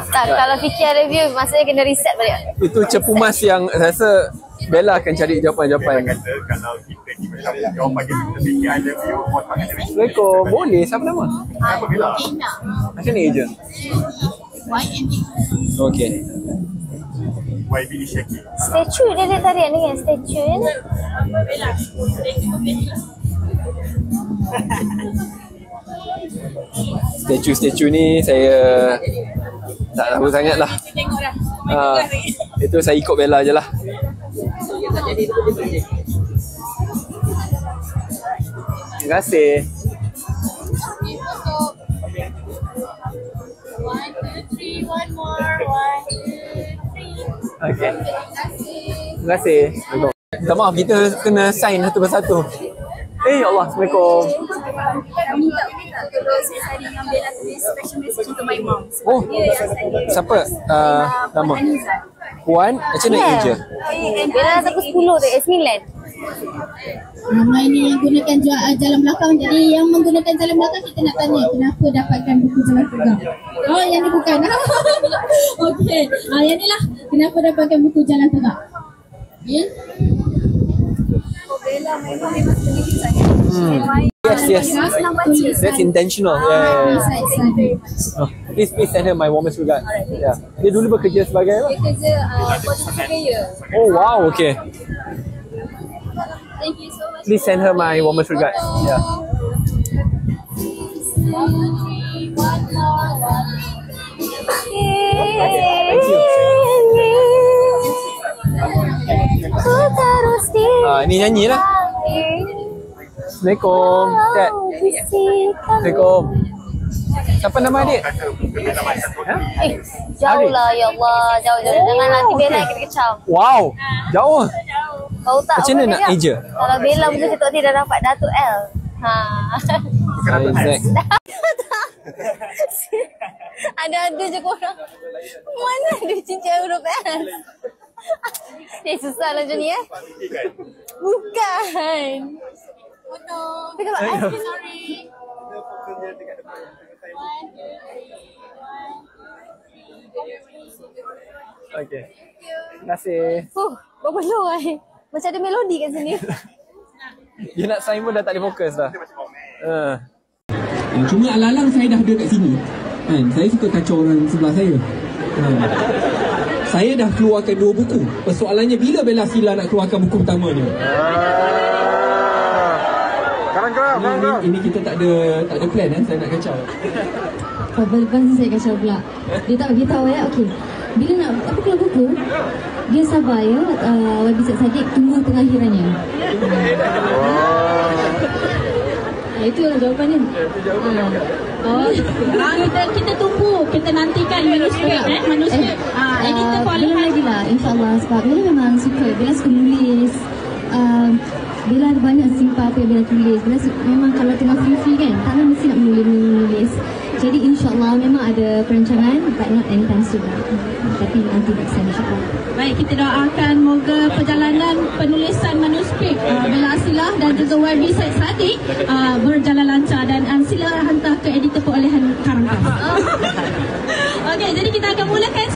Tak, kalau fikir review maksudnya kena reset balik. Itu cepu mas yang saya rasa Bella akan cari jawapan-jawapan. Kalau kita jawapan kita fikir I love you, Assalamualaikum. Boleh, siapa nama? Macam ni agent? Okay. YB Shaki. Statue dia tarian ni kan, statue ni. Statue ni saya tak tahu sangat lah. Itu saya ikut Bella je lah. Terima kasih. 1, 2, 3, one more, 1, 2, 3. Okay. Terima kasih. Minta maaf, kita kena sign satu persatu. Ya Allah, Assalamualaikum. Minta terus saya dengan Bella tulis special message untuk my mom. Oh, Dia yang saya. siapa nama? Puan, macam mana je? Bella sampai 10 tu, 9. Ramai ni yang gunakan jalan belakang. Jadi yang menggunakan jalan belakang kita nak tanya kenapa dapatkan buku jalan tegak. Oh, yang ni bukan. Okey. Yang ni lah kenapa dapatkan buku jalan tegak. Ya. Bella memang sedikit saja. Yes. That's intentional. Oh, please send her my warmest regard. Yeah. Dia dulu bekerja sebagai apa? Dia kerja surveyor. Oh wow, okay. Thank you so much. Please send her my warmest regard. Yeah. Thank you. Ini nyanyi lah. Assalamualaikum. Dad. Assalamualaikum. Siapa nama adik? Jauh lah ya Allah. Jauh. Jangan nanti Bella kita kecam. Wow, jauh. Kau tak Macam mana nak eja? Kalau Bella mungkin Ketua T dah dapat Datuk L. Exact. Ada je korang. Mana ada cincin huruf L? Susah lah macam ni Bukan. Oh no. Tapi kalau sorry. Okay. Terima kasih. Berapa low macam ada melodi kat sini. Dia nak sign pun dah tak ada fokus dah. Cuma alang-alang saya dah ada kat sini kan, saya suka kacau orang sebelah saya. Saya dah keluarkan 2 buku. Persoalannya bila Bella Sila nak keluarkan buku pertama ni? Ini kita tak ada plan saya nak kacau. Lepas saya kacau pula. Dia tak beritahu okey. Bila nak apa keluar buku, dia sabar Wabisat Sadiq tunggu pengakhirannya. Itulah jawapannya. Kita tunggu, kita nantikan manuskrip editor Bella lagi lah insyaAllah sebab Bella memang suka menulis. Bella ada banyak simpah apa yang Bella tulis. Bella memang kalau tengah free kan taklah mesti nak menulis. Jadi insyaAllah memang ada perancangan but not anytime soon. Tapi nanti next time insyaAllah. Baik, kita doakan moga perjalanan penulisan manuskrip Bella Asilah dan juga Wabisat Sadiq berjalan lancar dan sila hantar ke editor perolehan Karangkas. Okey, jadi kita akan mulakan